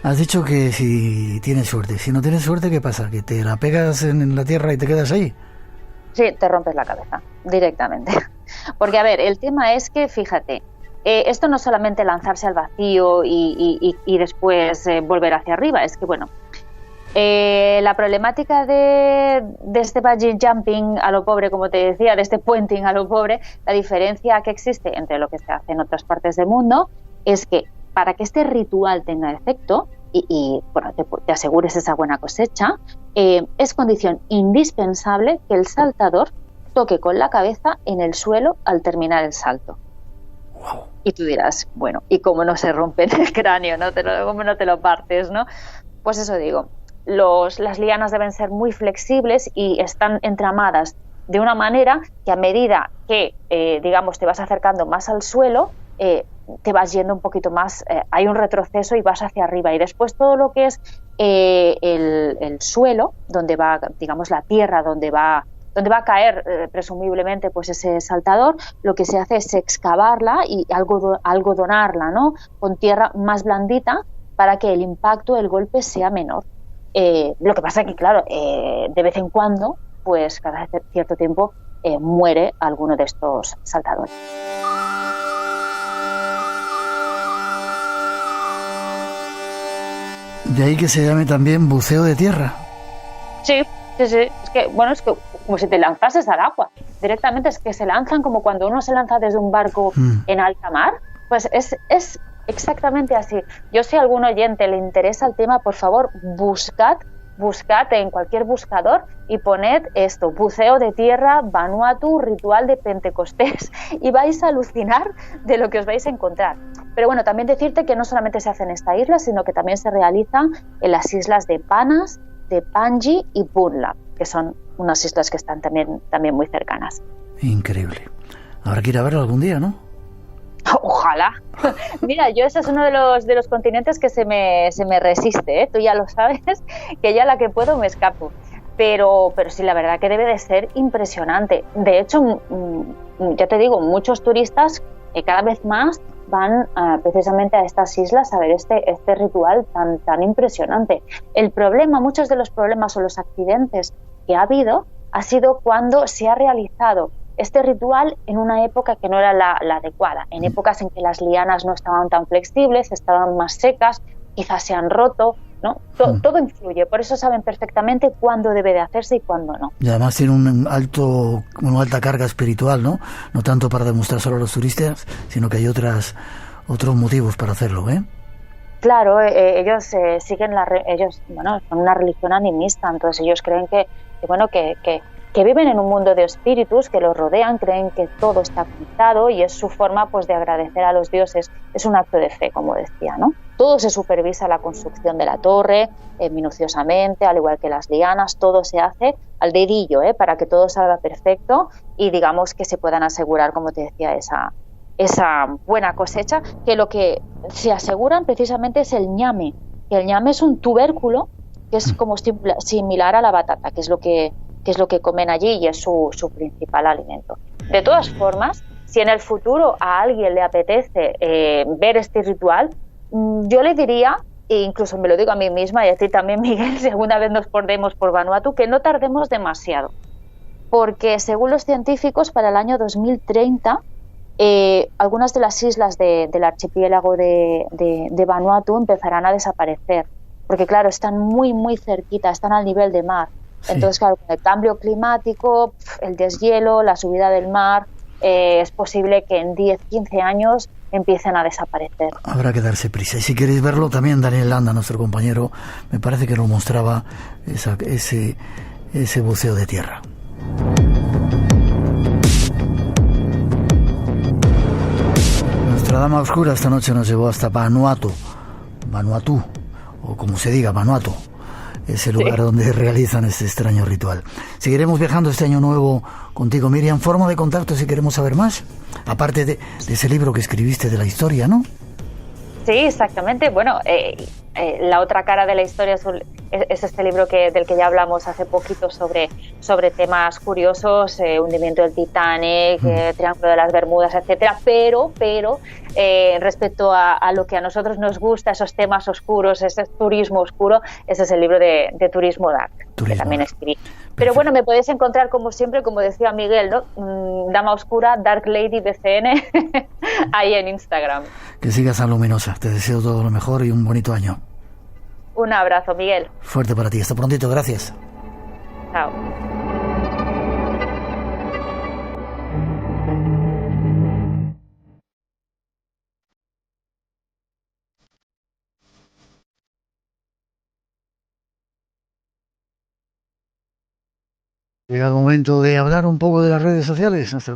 Has dicho que si tienes suerte. Si no tienes suerte, ¿qué pasa? ¿Que te la pegas en la tierra y te quedas ahí? Sí, te rompes la cabeza, directamente. Porque, a ver, el tema es que, fíjate, esto no es solamente lanzarse al vacío y después volver hacia arriba, es que, bueno, la problemática de este bungee jumping a lo pobre, como te decía, de este puenting a lo pobre, la diferencia que existe entre lo que se hace en otras partes del mundo es que para que este ritual tenga efecto, bueno, te asegures esa buena cosecha, es condición indispensable que el saltador toque con la cabeza en el suelo al terminar el salto. Wow. Y tú dirás, bueno, ¿y cómo no se rompe el cráneo? ¿Cómo no te lo partes, no? Pues eso digo, las lianas deben ser muy flexibles y están entramadas de una manera que a medida que, digamos, te vas acercando más al suelo, te vas yendo un poquito más, hay un retroceso y vas hacia arriba. Y después todo lo que es el suelo, donde va, digamos, la tierra, donde va a caer presumiblemente pues ese saltador, lo que se hace es excavarla y algodonarla, ¿no? Con tierra más blandita para que el impacto, el golpe sea menor. Lo que pasa es que, claro, de vez en cuando, pues cada cierto tiempo muere alguno de estos saltadores. De ahí que se llame también buceo de tierra. Sí. Es que, bueno, es que como si te lanzases al agua. Directamente es que se lanzan como cuando uno se lanza desde un barco en alta mar. Pues es exactamente así. Yo, si a algún oyente le interesa el tema, por favor, buscad en cualquier buscador y poned esto: buceo de tierra, Vanuatu, ritual de Pentecostés, y vais a alucinar de lo que os vais a encontrar. Pero bueno, también decirte que no solamente se hace en esta isla, sino que también se realiza en las islas de Panas, de Panji y Punla, que son unas islas que están también muy cercanas. Increíble. Habrá que ir a verlo algún día, ¿no? Ojalá. Mira, yo ese es uno de los continentes que se me resiste, ¿eh? Tú ya lo sabes, que ya la que puedo me escapo. Pero sí, la verdad que debe de ser impresionante. De hecho, ya te digo, muchos turistas cada vez más van precisamente a estas islas a ver este ritual tan impresionante. Muchos de los problemas o los accidentes que ha habido ha sido cuando se ha realizado este ritual en una época que no era la adecuada, en épocas en que las lianas no estaban tan flexibles, estaban más secas, quizás se han roto, ¿no? Todo influye, por eso saben perfectamente cuándo debe de hacerse y cuándo no. Y además tiene una alta carga espiritual, ¿no? No tanto para demostrar solo a los turistas, sino que hay otros motivos para hacerlo, ¿eh? Claro, ellos siguen son una religión animista, entonces ellos creen que viven en un mundo de espíritus que los rodean, creen que todo está conectado y es su forma pues de agradecer a los dioses. Es un acto de fe, como decía, ¿no? Todo se supervisa, la construcción de la torre minuciosamente, al igual que las lianas, todo se hace al dedillo, para que todo salga perfecto y digamos que se puedan asegurar, como te decía, esa buena cosecha, que lo que se aseguran precisamente es el ñame. El ñame es un tubérculo que es como similar a la batata, que es lo que comen allí y es su principal alimento. De todas formas, si en el futuro a alguien le apetece ver este ritual, yo le diría, e incluso me lo digo a mí misma y a ti también, Miguel, si alguna vez nos perdemos por Vanuatu, que no tardemos demasiado, porque según los científicos, para el año 2030 algunas de las islas del archipiélago de Vanuatu empezarán a desaparecer, porque claro, están muy muy cerquita, están al nivel de mar. Sí. Entonces, claro, con el cambio climático, el deshielo, la subida del mar, es posible que en 10-15 años empiecen a desaparecer. Habrá que darse prisa. Y si queréis verlo, también Daniel Landa, nuestro compañero, me parece que nos mostraba ese buceo de tierra. Nuestra dama oscura esta noche nos llevó hasta Vanuatu, o como se diga, Vanuatu, ese lugar donde realizan este extraño ritual. Seguiremos viajando este año nuevo contigo, Miriam. Forma de contacto si queremos saber más, aparte de ese libro que escribiste de la historia, ¿no? Sí, exactamente. Bueno, la otra cara de la historia es este libro del que ya hablamos hace poquito sobre temas curiosos, hundimiento del Titanic, Triángulo de las Bermudas, etcétera. Pero respecto a lo que a nosotros nos gusta, esos temas oscuros, ese turismo oscuro, ese es el libro de Turismo Dark, que también escribí. Pero bueno, me podéis encontrar como siempre, como decía Miguel, ¿no? Dama Oscura, Dark Lady BCN, ahí en Instagram. Que sigas tan luminosa. Te deseo todo lo mejor y un bonito año. Un abrazo, Miguel. Fuerte para ti. Hasta prontito. Gracias. Chao. Llega el momento de hablar un poco de las redes sociales. Nuestra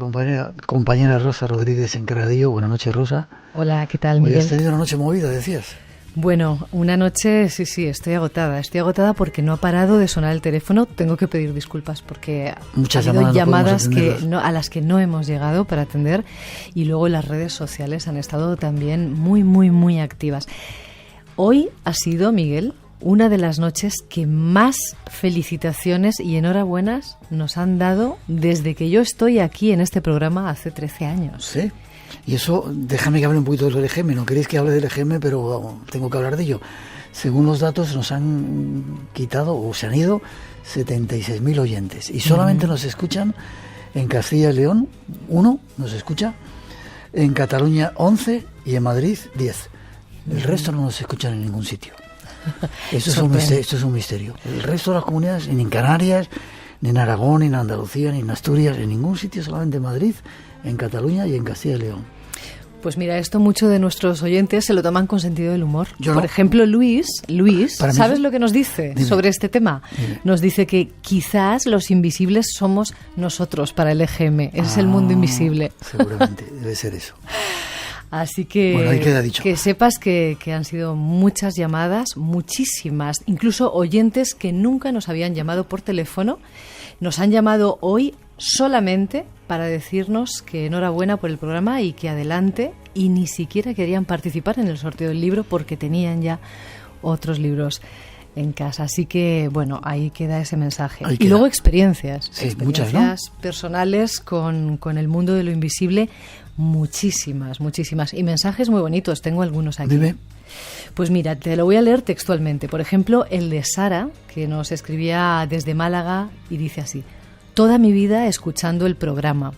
compañera Rosa Rodríguez se encarga de ello. Buenas noches, Rosa. Hola, ¿qué tal, Miguel? Hoy has tenido una noche movida, decías. Bueno, una noche, sí, estoy agotada porque no ha parado de sonar el teléfono. Tengo que pedir disculpas porque muchas ha habido llamadas a las que no hemos llegado para atender, y luego las redes sociales han estado también muy activas. Hoy ha sido, Miguel, una de las noches que más felicitaciones y enhorabuenas nos han dado desde que yo estoy aquí en este programa hace 13 años. Sí. Y eso, déjame que hable un poquito del EGM. No queréis que hable del EGM, pero tengo que hablar de ello. Según los datos, nos han quitado o se han ido 76.000 oyentes. Y solamente nos escuchan en Castilla y León, 1 nos escucha, en Cataluña 11 y en Madrid 10. El resto no nos escuchan en ningún sitio. Esto es un misterio. El resto de las comunidades, ni en Canarias, ni en Aragón, ni en Andalucía, ni en Asturias, en ningún sitio, solamente en Madrid, en Cataluña y en Castilla y León. Pues mira, esto muchos de nuestros oyentes se lo toman con sentido del humor. Por ejemplo, Luis, ¿sabes lo que nos dice sobre este tema? Dime. Nos dice que quizás los invisibles somos nosotros para el EGM. Es el mundo invisible. Seguramente, debe ser eso. Así que, bueno, ahí queda dicho. Que sepas que han sido muchas llamadas, muchísimas, incluso oyentes que nunca nos habían llamado por teléfono, nos han llamado hoy solamente para decirnos que enhorabuena por el programa y que adelante, y ni siquiera querían participar en el sorteo del libro porque tenían ya otros libros en casa. Así que, bueno, ahí queda ese mensaje. Y luego experiencias, muchas, ¿no? Personales con el mundo de lo invisible, muchísimas. Y mensajes muy bonitos, tengo algunos aquí. Dime. Pues mira, te lo voy a leer textualmente. Por ejemplo, el de Sara, que nos escribía desde Málaga y dice así: toda mi vida escuchando el programa,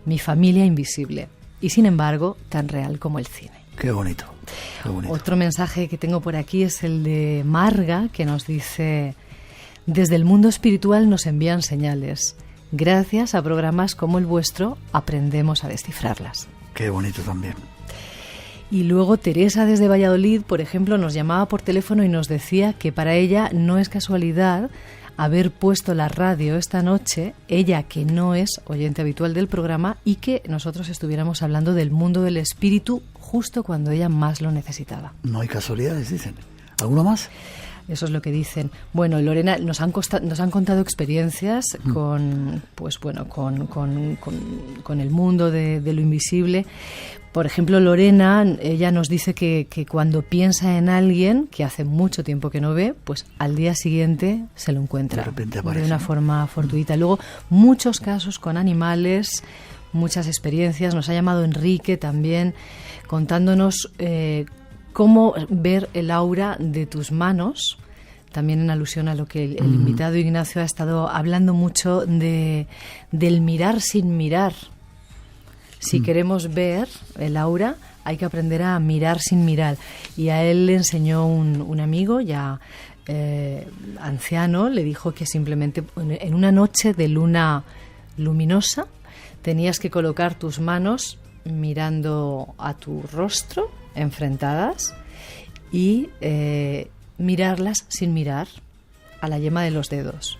mi familia invisible, y sin embargo tan real como el cine. Qué bonito. Otro mensaje que tengo por aquí es el de Marga, que nos dice: desde el mundo espiritual nos envían señales. Gracias a programas como el vuestro aprendemos a descifrarlas. Qué bonito también. Y luego Teresa desde Valladolid, por ejemplo, nos llamaba por teléfono y nos decía que para ella no es casualidad haber puesto la radio esta noche, ella que no es oyente habitual del programa, y que nosotros estuviéramos hablando del mundo del espíritu justo cuando ella más lo necesitaba. No hay casualidades, dicen. ¿Alguno más? Eso es lo que dicen. Bueno, Lorena, nos han contado experiencias con el mundo de lo invisible. Por ejemplo, Lorena, ella nos dice que cuando piensa en alguien que hace mucho tiempo que no ve, pues al día siguiente se lo encuentra. De repente aparece, de una forma fortuita. Luego, muchos casos con animales, muchas experiencias. Nos ha llamado Enrique también, contándonos cómo ver el aura de tus manos, también en alusión a lo que el invitado Ignacio ha estado hablando mucho del mirar sin mirar. Si queremos ver el aura, hay que aprender a mirar sin mirar. Y a él le enseñó un amigo ya anciano, le dijo que simplemente en una noche de luna luminosa tenías que colocar tus manos mirando a tu rostro, enfrentadas, y mirarlas sin mirar, a la yema de los dedos.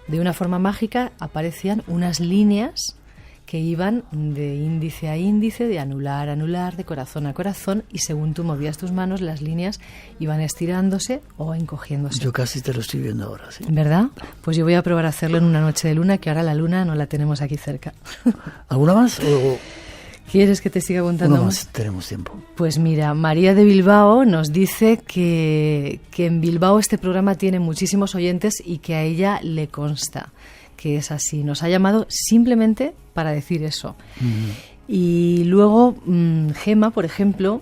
De una forma mágica aparecían unas líneas que iban de índice a índice, de anular a anular, de corazón a corazón, y según tú movías tus manos, las líneas iban estirándose o encogiéndose. Yo casi te lo estoy viendo ahora, sí. ¿Verdad? Pues yo voy a probar a hacerlo en una noche de luna, que ahora la luna no la tenemos aquí cerca. ¿Alguna más? ¿Quieres que te siga contando? Uno más, tenemos tiempo. Pues mira, María de Bilbao nos dice que en Bilbao este programa tiene muchísimos oyentes y que a ella le consta que es así. Nos ha llamado simplemente para decir eso. Y luego Gema, por ejemplo,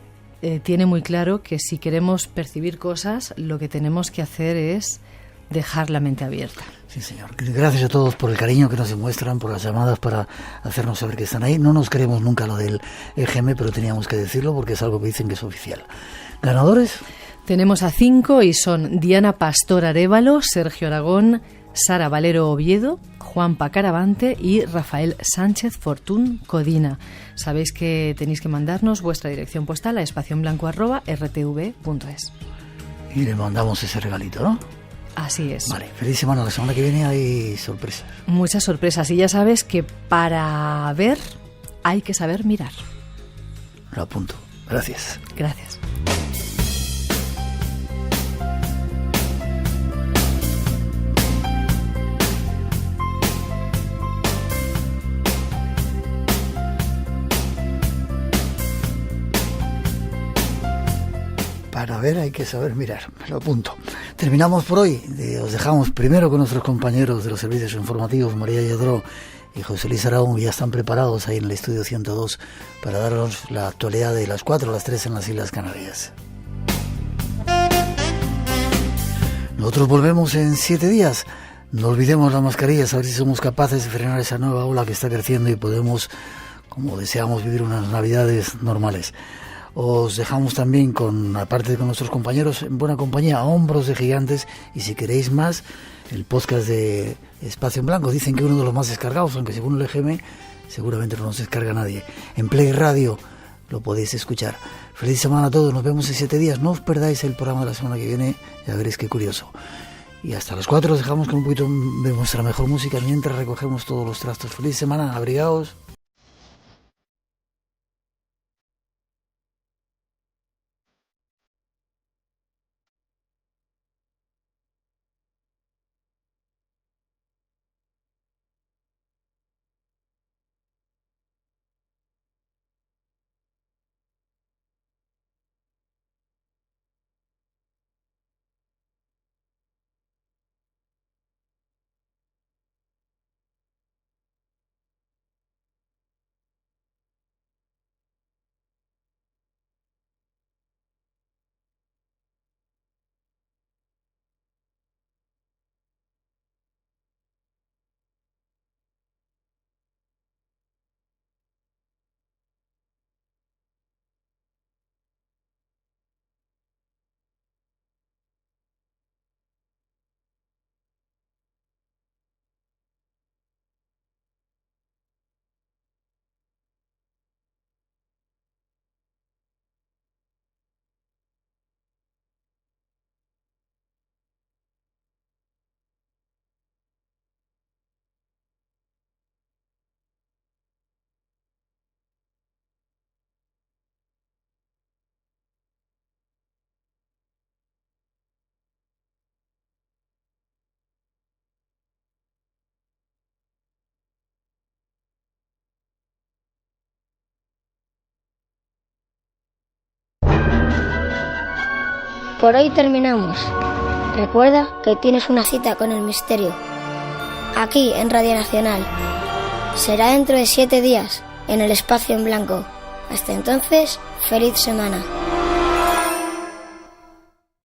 tiene muy claro que si queremos percibir cosas, lo que tenemos que hacer es dejar la mente abierta. Sí, señor. Gracias a todos por el cariño que nos demuestran, por las llamadas para hacernos saber que están ahí. No nos creemos nunca lo del EGM, pero teníamos que decirlo porque es algo que dicen que es oficial. ¿Ganadores? Tenemos a 5 y son Diana Pastor Arévalo, Sergio Aragón, Sara Valero Oviedo, Juanpa Caravante y Rafael Sánchez Fortún Codina. Sabéis que tenéis que mandarnos vuestra dirección postal a espacionblanco@rtv.es. Y le mandamos ese regalito, ¿no? Así es. Vale, feliz semana. La semana que viene hay sorpresas. Muchas sorpresas. Y ya sabes que para ver hay que saber mirar. Lo apunto. Gracias. Gracias. Para ver hay que saber mirar, me lo apunto. Terminamos por hoy. Os dejamos primero con nuestros compañeros de los servicios informativos, María Lledró y José Luis Araújo, que ya están preparados ahí en el estudio 102 para darnos la actualidad de las 4 a las 3 en las Islas Canarias. Nosotros volvemos en 7 días. No olvidemos las mascarillas, a ver si somos capaces de frenar esa nueva ola que está creciendo y podemos, como deseamos, vivir unas navidades normales. Os dejamos también aparte con nuestros compañeros en buena compañía, a Hombros de Gigantes, y si queréis más, el podcast de Espacio en Blanco. Dicen que uno de los más descargados, aunque según el EGM seguramente no nos descarga nadie. En Play Radio lo podéis escuchar. Feliz semana a todos, nos vemos en 7 días. No os perdáis el programa de la semana que viene, ya veréis qué curioso. Y hasta las 4 os dejamos con un poquito de nuestra mejor música mientras recogemos todos los trastos. Feliz semana, abrigaos. Por hoy terminamos. Recuerda que tienes una cita con el misterio, aquí en Radio Nacional. Será dentro de 7 días, en el Espacio en Blanco. Hasta entonces, feliz semana.